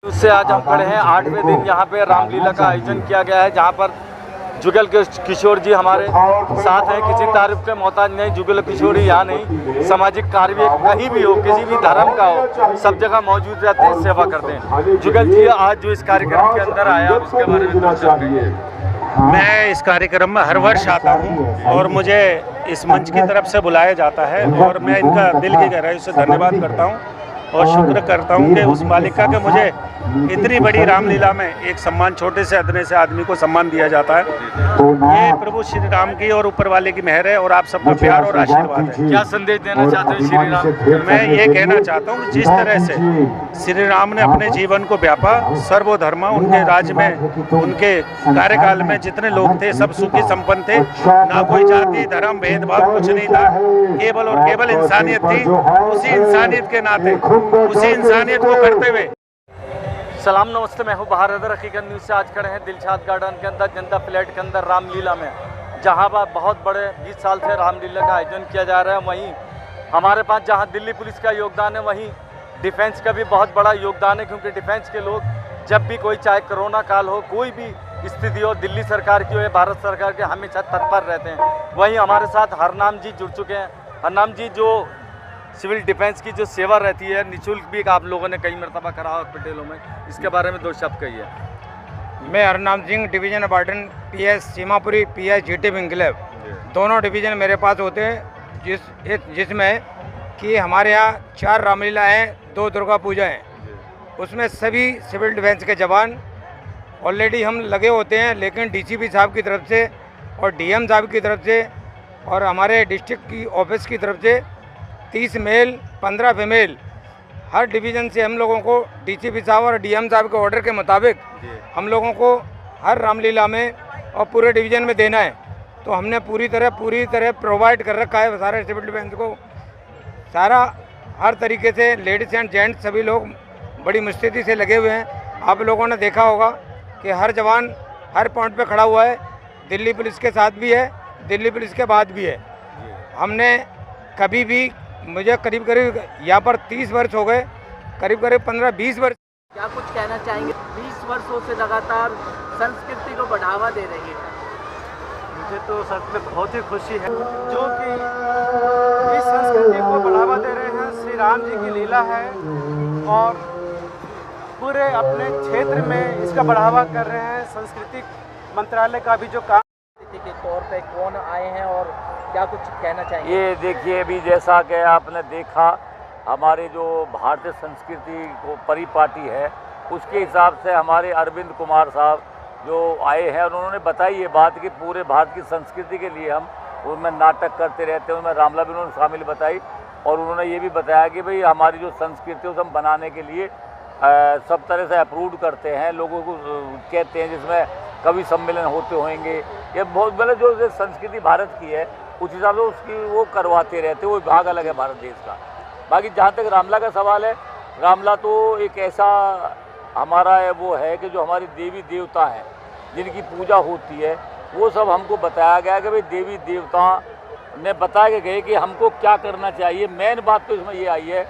उससे आज हम खड़े हैं 8वें दिन यहाँ पे रामलीला का आयोजन किया गया है, जहाँ पर जुगल किशोर जी हमारे साथ हैं। किसी तारीफ के मोहताज नहीं, जुगल किशोर ही यहाँ नहीं, सामाजिक कार्य कहीं भी हो, किसी भी धर्म का हो, सब जगह मौजूद रहते हैं, सेवा करते हैं। जुगल जी आज जो इस कार्यक्रम के अंदर आया, उसके बारे में कुछ कहिए। मैं इस कार्यक्रम में हर वर्ष आता हूँ और मुझे इस मंच की तरफ से बुलाया जाता है और मैं इनका दिल की गहराई से धन्यवाद करता हूँ और शुक्र करता हूँ कि उस मालिका के मुझे इतनी बड़ी रामलीला में एक सम्मान, छोटे से अदने से आदमी को सम्मान दिया जाता है। ये प्रभु श्री राम की और ऊपर वाले की मेहर है और आप सबका प्यार और आशीर्वाद है। क्या संदेश देना चाहते हैं श्री राम? मैं ये कहना चाहता हूँ, जिस तरह से श्री राम ने अपने जीवन को व्यापा, सर्वधर्म, उनके राज्य में, उनके कार्यकाल में जितने लोग थे सब सुखी संपन्न थे, ना कोई जाति धर्म भेदभाव कुछ नहीं था, केवल और केवल इंसानियत थी। उसी इंसानियत के नाते, उसी इंसानियत को करते हुए सलाम नमस्ते, मैं हूँ बहार हकीकत न्यूज़ से। आज खड़े हैं दिलशाद गार्डन के अंदर, जनता फ्लैट के अंदर रामलीला में, जहाँ पर बहुत बड़े 20 साल से रामलीला का आयोजन किया जा रहा है। वहीं हमारे पास जहाँ दिल्ली पुलिस का योगदान है, वहीं डिफेंस का भी बहुत बड़ा योगदान है, क्योंकि डिफेंस के लोग जब भी कोई, चाहे कोरोना काल हो, कोई भी स्थिति हो, दिल्ली सरकार की हो या भारत सरकार के, हमेशा तत्पर रहते हैं। वहीं हमारे साथ हरनाम जी जुड़ चुके हैं। हरनाम जी, जो सिविल डिफेंस की जो सेवा रहती है, निःशुल्क भी आप लोगों ने कई मरतबा करा हॉस्पिटलों में, इसके बारे में दो शब्द कहिए। मैं Harnam Singh, division warden, PS Seemapuri, PS GT enclave, दोनों डिवीज़न मेरे पास होते हैं, जिसमें कि हमारे यहाँ 4 रामलीला हैं, 2 दुर्गा पूजा हैं। उसमें सभी सिविल डिफेंस के जवान ऑलरेडी हम लगे होते हैं, लेकिन डीसीपी साहब की तरफ से और डीएम साहब की तरफ से और हमारे डिस्ट्रिक्ट की ऑफिस की तरफ से 30 मेल 15 फीमेल हर डिवीज़न से हम लोगों को डीसीपी साहब और डीएम साहब के ऑर्डर के मुताबिक हम लोगों को हर रामलीला में और पूरे डिवीज़न में देना है। तो हमने पूरी तरह प्रोवाइड कर रखा है सारे सिविल डिफेंस को, सारा हर तरीके से। लेडीज़ एंड जेंट्स सभी लोग बड़ी मुस्तैदी से लगे हुए हैं। आप लोगों ने देखा होगा कि हर जवान हर पॉइंट पे खड़ा हुआ है, दिल्ली पुलिस के साथ भी है, दिल्ली पुलिस के बाद भी है। हमने कभी भी, मुझे करीब यहाँ पर 30 वर्ष हो गए, करीब 15-20 वर्ष। क्या कुछ कहना चाहेंगे? 20 वर्षों से लगातार संस्कृति को बढ़ावा दे रही है। मुझे तो सच में बहुत ही खुशी है, जो कि इस संस्कृति को बढ़ावा दे रहे हैं। श्री राम जी की लीला है और पूरे अपने क्षेत्र में इसका बढ़ावा कर रहे हैं। सांस्कृतिक मंत्रालय का भी जो काम के तौर पे कौन आए हैं और क्या कुछ कहना चाहिए? ये देखिए, अभी जैसा कि आपने देखा, हमारे जो भारतीय संस्कृति को परिपाटी है, उसके हिसाब से हमारे अरविंद कुमार साहब जो आए हैं, उन्होंने बताई ये बात कि पूरे भारत की संस्कृति के लिए हम उनमें नाटक करते रहते हैं। उनमें रामलीला भी उन्होंने शामिल बताई और उन्होंने ये भी बताया कि भाई हमारी जो संस्कृति है उसे हम बनाने के लिए सब तरह से अप्रूव करते हैं, लोगों को कहते हैं, जिसमें कवि सम्मेलन होते होंगे। ये बहुत बड़े जो संस्कृति भारत की है, उस हिसाब से उसकी वो करवाते रहते हैं। वो भाग अलग है भारत देश का। बाकी जहाँ तक रामलीला का सवाल है, रामलीला तो एक ऐसा हमारा है, वो है कि जो हमारी देवी देवता हैं जिनकी पूजा होती है, वो सब हमको बताया गया कि भाई देवी देवता ने बताए गए कि हमको क्या करना चाहिए। मेन बात तो इसमें ये आई है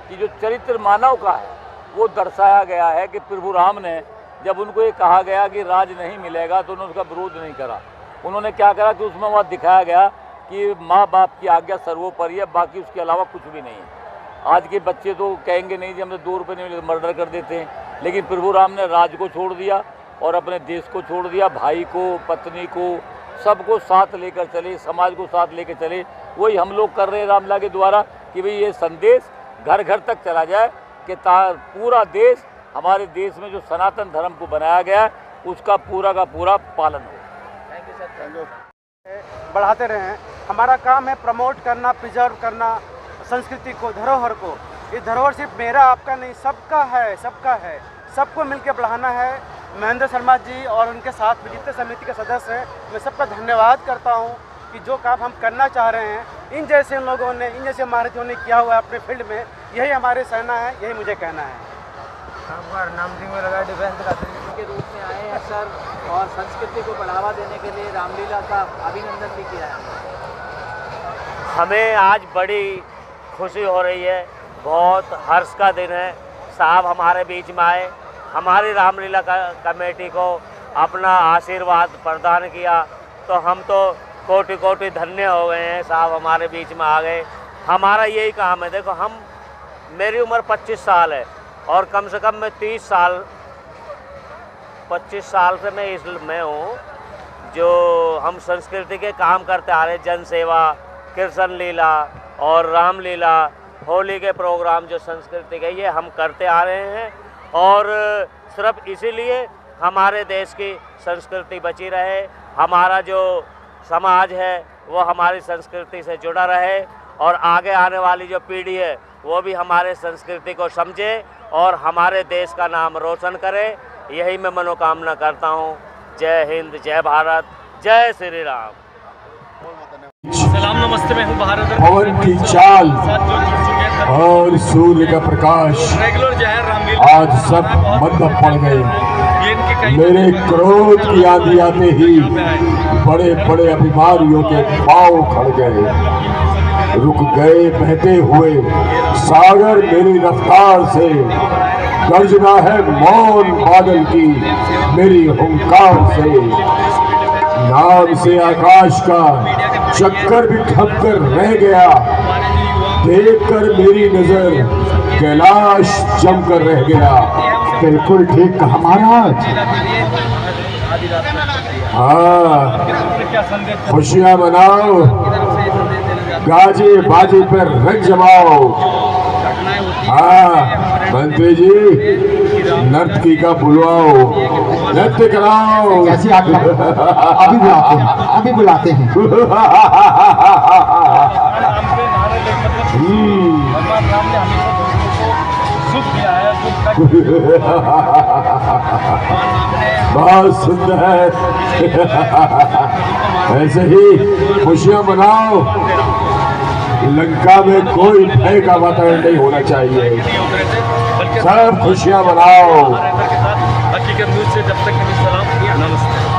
कि जो चरित्र मानव का है वो दर्शाया गया है कि प्रभु राम ने जब उनको ये कहा गया कि राज नहीं मिलेगा तो उन्होंने उसका विरोध नहीं करा। उन्होंने क्या करा कि उसमें वहाँ दिखाया गया कि माँ बाप की आज्ञा सर्वोपरि है, बाकी उसके अलावा कुछ भी नहीं है। आज के बच्चे तो कहेंगे नहीं जी हमने 2 रुपये नहीं मिले तो मर्डर कर देते हैं, लेकिन प्रभु राम ने राज को छोड़ दिया और अपने देश को छोड़ दिया, भाई को, पत्नी को, सबको साथ लेकर चले, समाज को साथ लेकर चले। वही हम लोग कर रहे हैं रामलीला के द्वारा कि भाई ये संदेश घर घर तक चला जाए कि पूरा देश, हमारे देश में जो सनातन धर्म को बनाया गया है उसका पूरा का पूरा पालन हो। Thank you sir. बढ़ाते रहें। हमारा काम है प्रमोट करना, प्रिजर्व करना संस्कृति को, धरोहर को। ये धरोहर सिर्फ मेरा आपका नहीं, सबका है, सबका है, सबको मिलकर बढ़ाना है। महेंद्र शर्मा जी और उनके साथ जितने समिति के सदस्य हैं, मैं सबका धन्यवाद करता हूँ कि जो काम हम करना चाह रहे हैं, इन जैसे लोगों ने, इन जैसे महारथियों ने किया हुआ है अपने फील्ड में, यही हमारे सेना है, यही मुझे कहना है। हरनाम सिंह में लगा डिफेंस का के रूप में आए हैं सर, और संस्कृति को बढ़ावा देने के लिए रामलीला का अभिनंदन भी किया है। हमें आज बड़ी खुशी हो रही है, बहुत हर्ष का दिन है। साहब हमारे बीच में आए, हमारी रामलीला कमेटी को अपना आशीर्वाद प्रदान किया, तो हम तो कोटि कोटि धन्य हो गए हैं। साहब हमारे बीच में आ गए। हमारा यही काम है। देखो हम, मेरी उम्र 25 साल है और कम से कम मैं 25 साल से मैं इसमें हूँ, जो हम संस्कृति के काम करते आ रहे हैं। जन सेवा, कृष्ण लीला और रामलीला, होली के प्रोग्राम जो संस्कृति के, ये हम करते आ रहे हैं। और सिर्फ इसीलिए हमारे देश की संस्कृति बची रहे, हमारा जो समाज है वो हमारी संस्कृति से जुड़ा रहे, और आगे आने वाली जो पीढ़ी है वो भी हमारे संस्कृति को समझे और हमारे देश का नाम रोशन करे। यही मैं मनोकामना करता हूँ। जय हिंद, जय भारत, जय श्री राम। सलाम नमस्ते, मैं हूँ भारत पवन की चाल और सूर्य का प्रकाश रेगुलर जो है रामलीला आज सब मध्य पड़ गए। मेरे क्रोध की आंधी आते ही बड़े बड़े अभिमानियों के पांव खड़ गए, रुक गए बहते हुए सागर मेरी रफ्तार से। गर्जना है मौन बादल की मेरी हुंकार से। नाम से आकाश का चक्कर भी ठप कर रह गया, देखकर मेरी नजर कैलाश जमकर रह गया। बिल्कुल ठीक कहा महाराज। हाँ, खुशियां मनाओ, गाजे बाजे पर रंग जमाओ। हाँ मंत्री जी, नर्तकी का बुलवाओ, नृत्य कराओ। कैसी आप अभी बुलाते हैं, अभी बुलाते हैं। बहुत सुंदर है। ऐसे ही खुशियां मनाओ। लंका में कोई भय का वातावरण नहीं होना चाहिए, सब खुशियां मनाओ। हकीकत न्यूज़ से जब तक सलाम, नमस्ते।